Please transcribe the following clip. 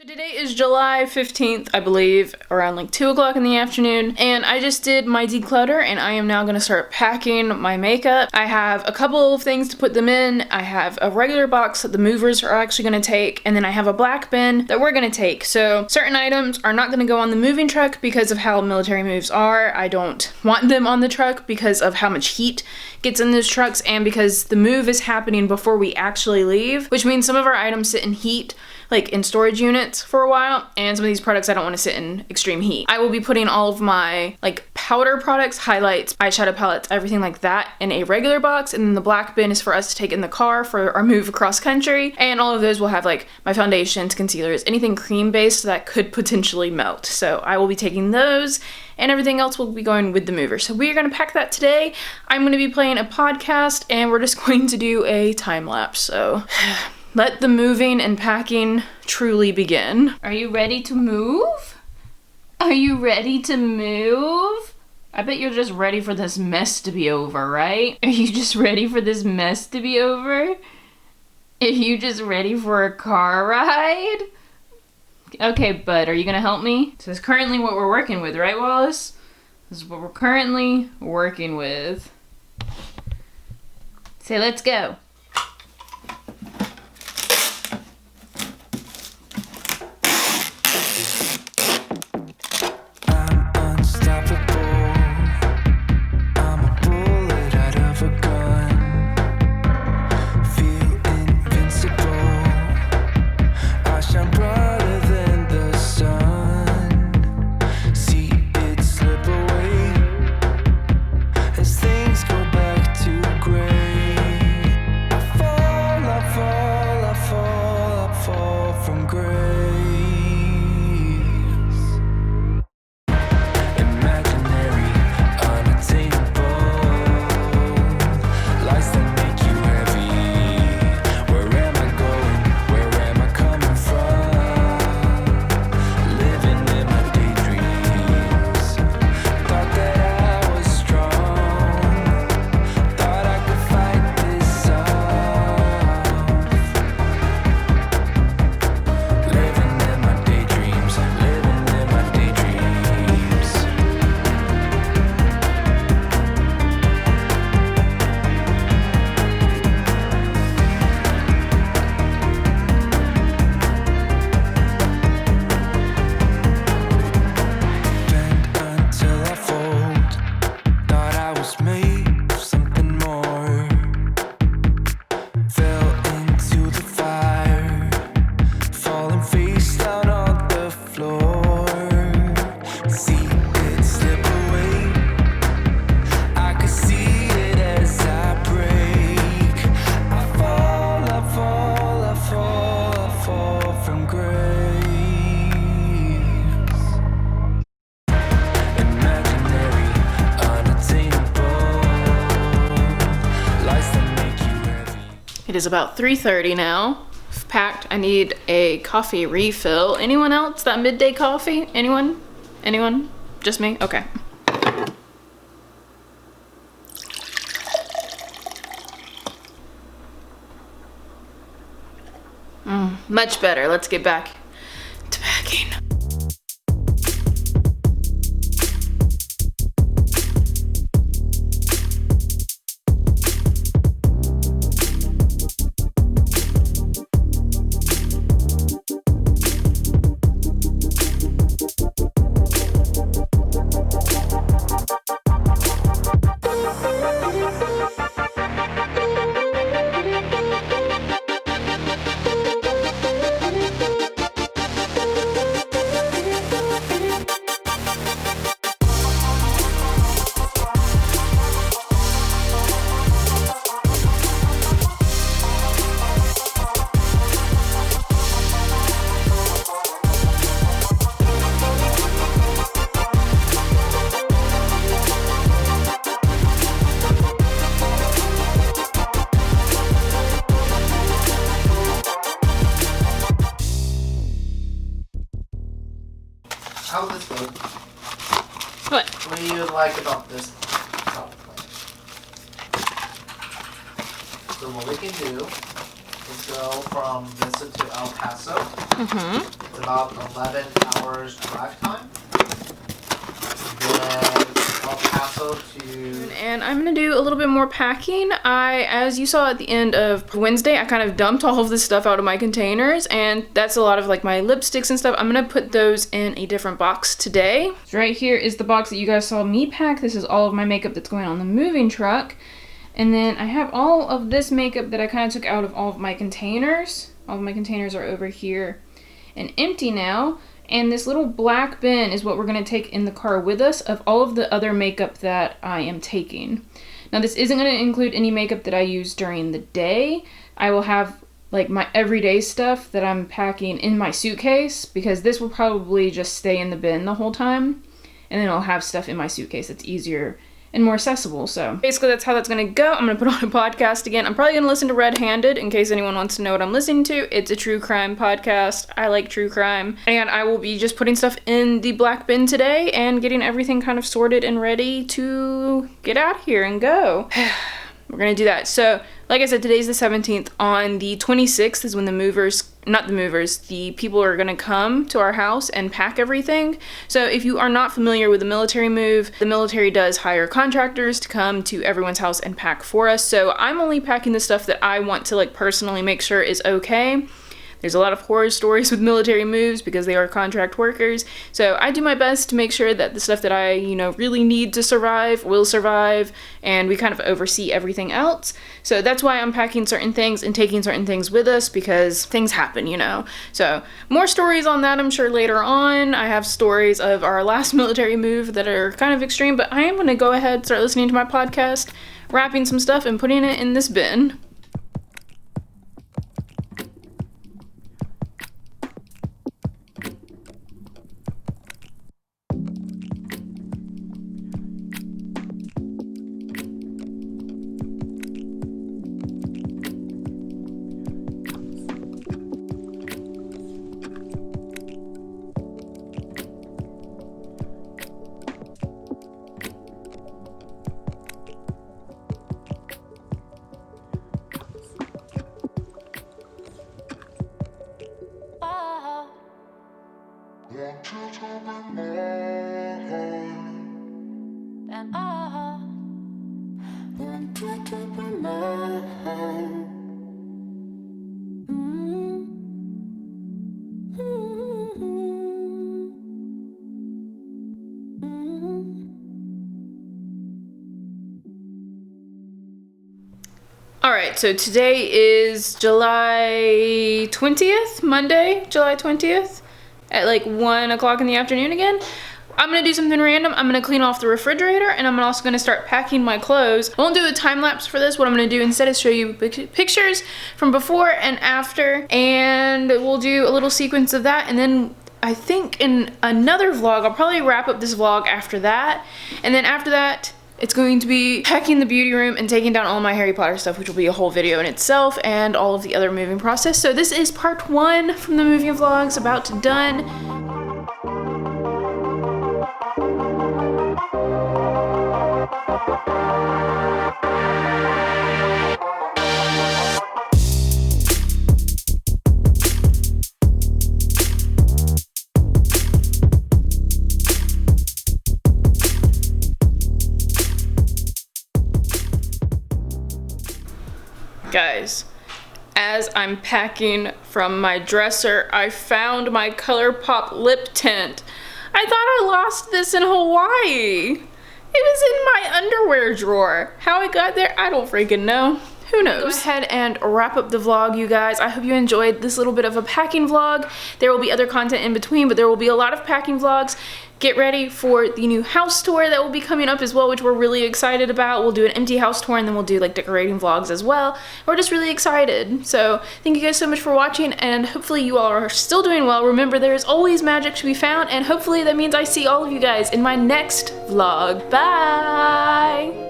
Today is July 15th, I believe, around like 2 o'clock in the afternoon, and I just did my declutter and I am now going to start packing my makeup. I have a couple of things to put them in. I have a regular box that the movers are actually going to take, and then I have a black bin that we're going to take. So certain items are not going to go on the moving truck because of how military moves are. I don't want them on the truck because of how much heat gets in those trucks and because the move is happening before we actually leave, which means some of our items sit in heat, like in storage units for a while, and some of these products I don't want to sit in extreme heat. I will be putting all of my like powder products, highlights, eyeshadow palettes, everything like that in a regular box, and then the black bin is for us to take in the car for our move across country, and all of those will have like my foundations, concealers, anything cream based that could potentially melt. So I will be taking those, and everything else will be going with the mover. So we are going to pack that today. I'm going to be playing a podcast, and we're just going to do a time lapse. So let the moving and packing truly begin. Are you ready to move? Are you ready to move? I bet you're just ready for this mess to be over, right? Are you just ready for this mess to be over? Are you just ready for a car ride? Okay, bud, are you gonna help me? So this is currently what we're working with, right, Wallace? This is what we're currently working with. Say, let's go. It is about 3:30 now. I've packed. I need a coffee refill. Anyone else? That midday coffee? Anyone? Anyone? Just me? Okay. Much better. Let's get back to packing. How would this go? What? What do you like about this travel plan? So what we can do is go from Vista to El Paso. It's about 11 hours drive time. Then El Paso to... And I'm gonna do a little bit more packing. As you saw at the end of Wednesday, I kind of dumped all of this stuff out of my containers, and that's a lot of like my lipsticks and stuff. I'm gonna put those in a different box today. So right here is the box that you guys saw me pack. This is all of my makeup that's going on the moving truck. And then I have all of this makeup that I kind of took out of all of my containers. All of my containers are over here and empty now. And this little black bin is what we're going to take in the car with us of all of the other makeup that I am taking. Now this isn't going to include any makeup that I use during the day. I will have like my everyday stuff that I'm packing in my suitcase because this will probably just stay in the bin the whole time. And then I'll have stuff in my suitcase that's easier and more accessible. So basically that's how that's gonna go. I'm gonna put on a podcast again. I'm probably gonna listen to Red Handed in case anyone wants to know what I'm listening to. It's a true crime podcast. I like true crime. And I will be just putting stuff in the black bin today and getting everything kind of sorted and ready to get out of here and go. We're gonna do that. So like I said, today's the 17th. On the 26th is when the people are gonna come to our house and pack everything. So if you are not familiar with the military move, the military does hire contractors to come to everyone's house and pack for us. So I'm only packing the stuff that I want to like personally make sure is okay. There's a lot of horror stories with military moves because they are contract workers. So I do my best to make sure that the stuff that I, really need to survive will survive, and we kind of oversee everything else. So that's why I'm packing certain things and taking certain things with us because things happen, So more stories on that I'm sure later on. I have stories of our last military move that are kind of extreme, but I am going to go ahead, start listening to my podcast, wrapping some stuff and putting it in this bin. Alright, so today is July 20th, Monday, July 20th, at like 1 o'clock in the afternoon again. I'm going to do something random. I'm going to clean off the refrigerator, and I'm also going to start packing my clothes. I won't do a time lapse for this. What I'm going to do instead is show you pictures from before and after, and we'll do a little sequence of that, and then I think in another vlog, I'll probably wrap up this vlog after that, and then after that, it's going to be packing the beauty room and taking down all my Harry Potter stuff, which will be a whole video in itself, and all of the other moving process. So this is part 1 from the moving vlogs, about to done. Guys, as I'm packing from my dresser, I found my ColourPop lip tint. I thought I lost this in Hawaii. It was in my underwear drawer. How it got there, I don't freaking know. Who knows? Go ahead and wrap up the vlog, you guys. I hope you enjoyed this little bit of a packing vlog. There will be other content in between, but there will be a lot of packing vlogs. Get ready for the new house tour that will be coming up as well, which we're really excited about. We'll do an empty house tour, and then we'll do like decorating vlogs as well. We're just really excited. So thank you guys so much for watching, and hopefully you all are still doing well. Remember, there is always magic to be found, and hopefully that means I see all of you guys in my next vlog. Bye!